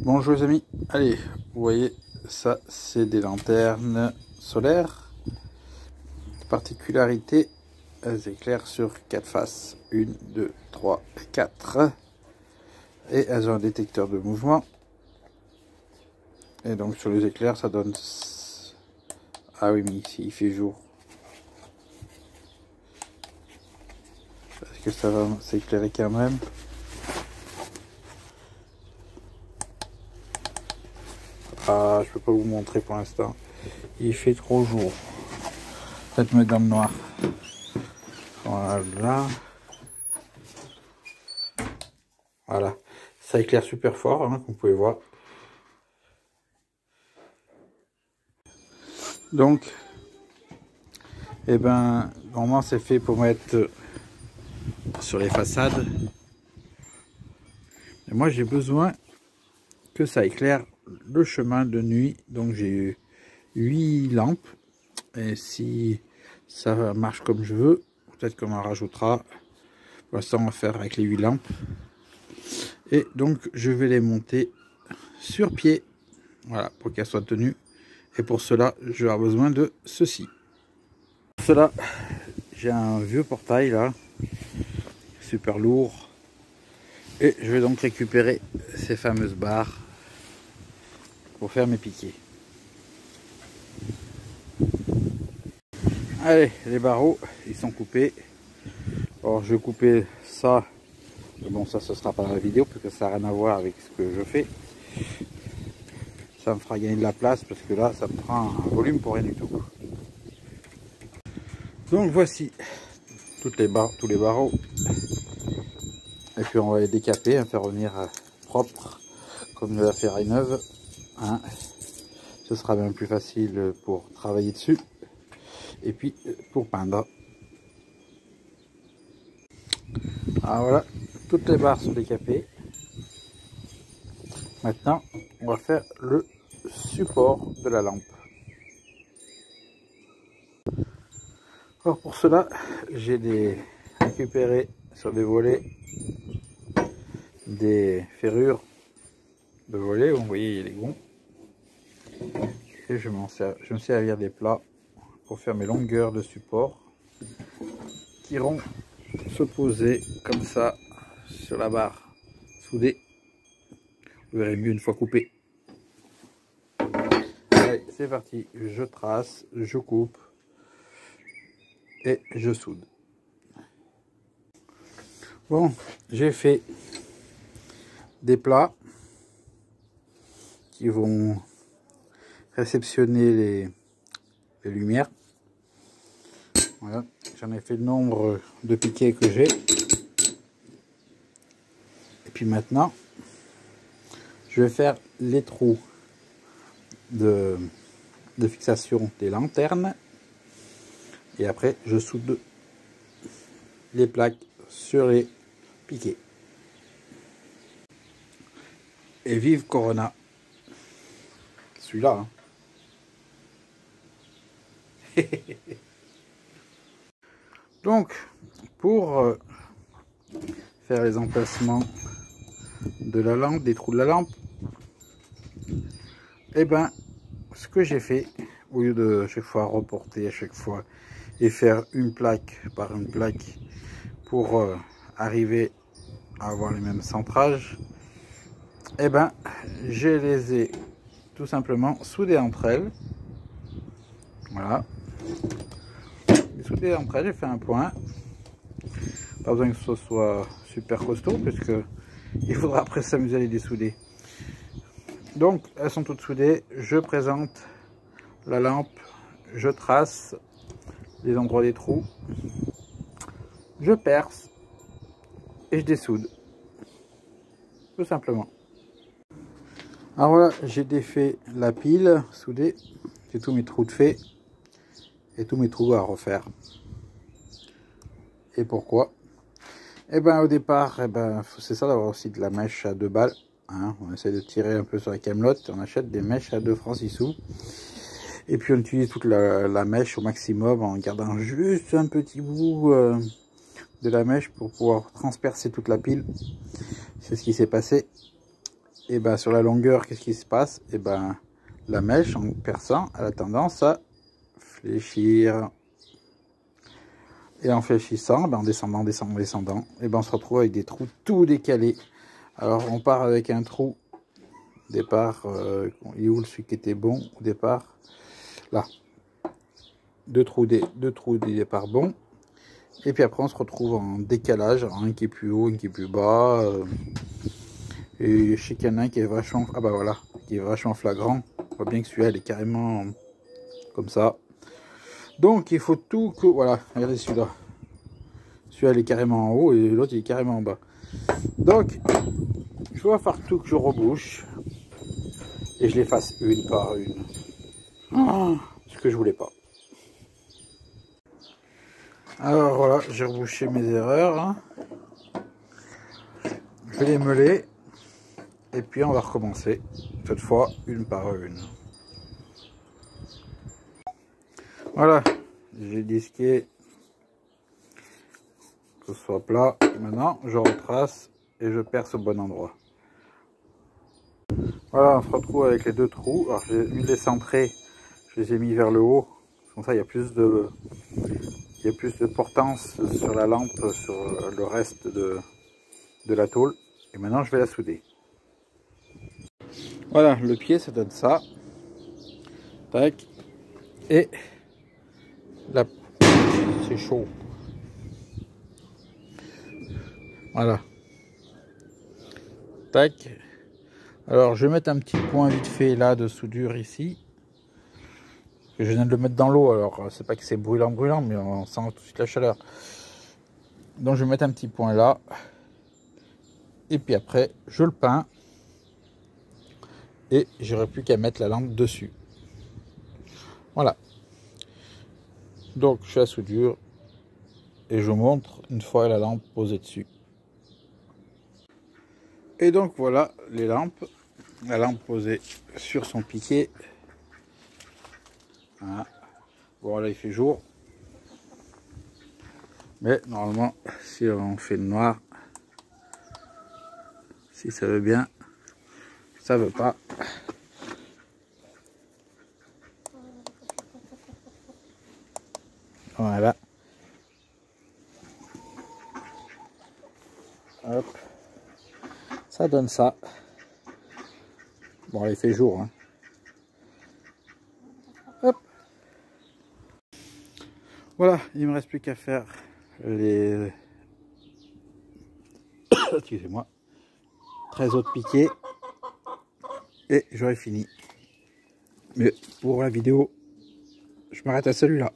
Bonjour les amis, allez, vous voyez, ça c'est des lanternes solaires. Particularité, elles éclairent sur 4 faces, 1, 2, 3 et 4. Et elles ont un détecteur de mouvement. Et donc sur les éclairs ça donne... Ah oui, mais ici il fait jour. Est-ce que ça va s'éclairer quand même? Ah, je peux pas vous montrer pour l'instant. Il fait trop jour. Peut-être mettre dans le noir. Voilà. Voilà. Ça éclaire super fort, hein, comme vous pouvez voir. Donc, eh ben, normalement c'est fait pour mettre sur les façades. Et moi j'ai besoin que ça éclaire le chemin de nuit. Donc j'ai eu 8 lampes. Et si ça marche comme je veux, peut-être qu'on en rajoutera. Pour l'instant on va faire avec les 8 lampes. Et donc je vais les monter sur pied. Voilà, pour qu'elles soient tenues. Et pour cela, je vais avoir besoin de ceci. Pour cela, j'ai un vieux portail là, super lourd. Et je vais donc récupérer ces fameuses barres pour faire mes piquets. Allez, les barreaux, ils sont coupés. Alors je vais couper ça. Bon, ça ce sera pas dans la vidéo parce que ça n'a rien à voir avec ce que je fais. Ça me fera gagner de la place parce que là, ça me prend un volume pour rien du tout. Donc voici tous les barreaux. Et puis on va les décaper, faire revenir propre comme de la ferraille neuve. Hein. Ce sera bien plus facile pour travailler dessus. Et puis pour peindre. Alors voilà, toutes les barres sont décapées. Maintenant, on va faire le support de la lampe. Alors pour cela, j'ai récupéré sur des volets des ferrures de volets. Vous voyez, il est bon. Et je vais me servir des plats pour faire mes longueurs de support qui iront se poser comme ça sur la barre soudée. Vous verrez mieux une fois coupé. Allez, c'est parti. Je trace, je coupe et je soude. Bon, j'ai fait des plats qui vont réceptionner les lumières. Voilà, j'en ai fait le nombre de piquets que j'ai. Et puis maintenant, je vais faire les trous de fixation des lanternes. Et après, je soude les plaques sur les piquets. Et vive Corona. Celui-là. Hein. Donc, pour faire les emplacements de la lampe, des trous de la lampe, et ben, ce que j'ai fait, au lieu de chaque fois reporter à chaque fois et faire une plaque par une plaque pour arriver à avoir les mêmes centrages, et ben, je les ai tout simplement soudées entre elles. Voilà. Soudées entre elles, j'ai fait un point. Pas besoin que ce soit super costaud puisque il faudra après s'amuser à les dessouder. Donc elles sont toutes soudées. Je présente la lampe, je trace les endroits des trous, je perce et je dessoude. Tout simplement. Alors voilà, j'ai défait la pile soudée. J'ai tous mes trous de fait et tous mes trous à refaire. Et pourquoi? Et ben au départ, c'est ça d'avoir aussi de la mèche à 2 balles. Hein, on essaie de tirer un peu sur la camelote, on achète des mèches à 2 francs 6 sous. Et puis on utilise toute la mèche au maximum en gardant juste un petit bout de la mèche pour pouvoir transpercer toute la pile. C'est ce qui s'est passé. et ben sur la longueur, qu'est-ce qui se passe? Et ben la mèche en perçant, elle a tendance à fléchir. Et en fléchissant, ben en descendant, descendant, et ben on se retrouve avec des trous tout décalés. Alors on part avec un trou départ, il est où celui qui était bon au départ? Là, deux trous de départ bon. Et puis après on se retrouve en décalage, un qui est plus haut, un qui est plus bas. Et je sais qu'il y en a un qui est vachement, ah bah voilà, qui est vachement flagrant. On voit bien que celui-là, il est carrément comme ça. Donc il faut tout que, voilà, regardez celui-là. Celui-là, il est carrément en haut et l'autre, il est carrément en bas. Donc, je vais faire tout que je rebouche. Et je les fasse une par une. Ce que je voulais pas. Alors voilà, j'ai rebouché mes erreurs. Hein. Je vais les meuler. Et puis on va recommencer. Cette fois, une par une. Voilà, j'ai disqué que ce soit plat. Maintenant, je retrace et je perce au bon endroit. Voilà, on se retrouve avec les deux trous. Alors j'ai mis les centrés, je les ai mis vers le haut. Comme ça, il y a plus de portance sur la lampe, sur le reste de la tôle. Et maintenant, je vais la souder. Voilà, le pied, ça donne ça. Tac. Et là, c'est chaud. Voilà. Tac. Alors, je vais mettre un petit point vite fait là de soudure ici. Je viens de le mettre dans l'eau, alors c'est pas que c'est brûlant, mais on sent tout de suite la chaleur. Donc, je vais mettre un petit point là. Et puis après, je le peins. Et j'aurai plus qu'à mettre la lampe dessus. Voilà. Donc, je fais la soudure. Et je vous montre une fois la lampe posée dessus. Et donc, voilà les lampes. La lampe posée sur son piquet. Voilà. Bon, là il fait jour. Mais normalement, si on fait le noir, si ça veut bien, ça veut pas. Voilà. Hop. Ça donne ça. Bon, là il fait jour. Hein. Hop. Voilà, il me reste plus qu'à faire les excusez-moi 13 autres piquets et j'aurai fini. Mais pour la vidéo, je m'arrête à celui-là.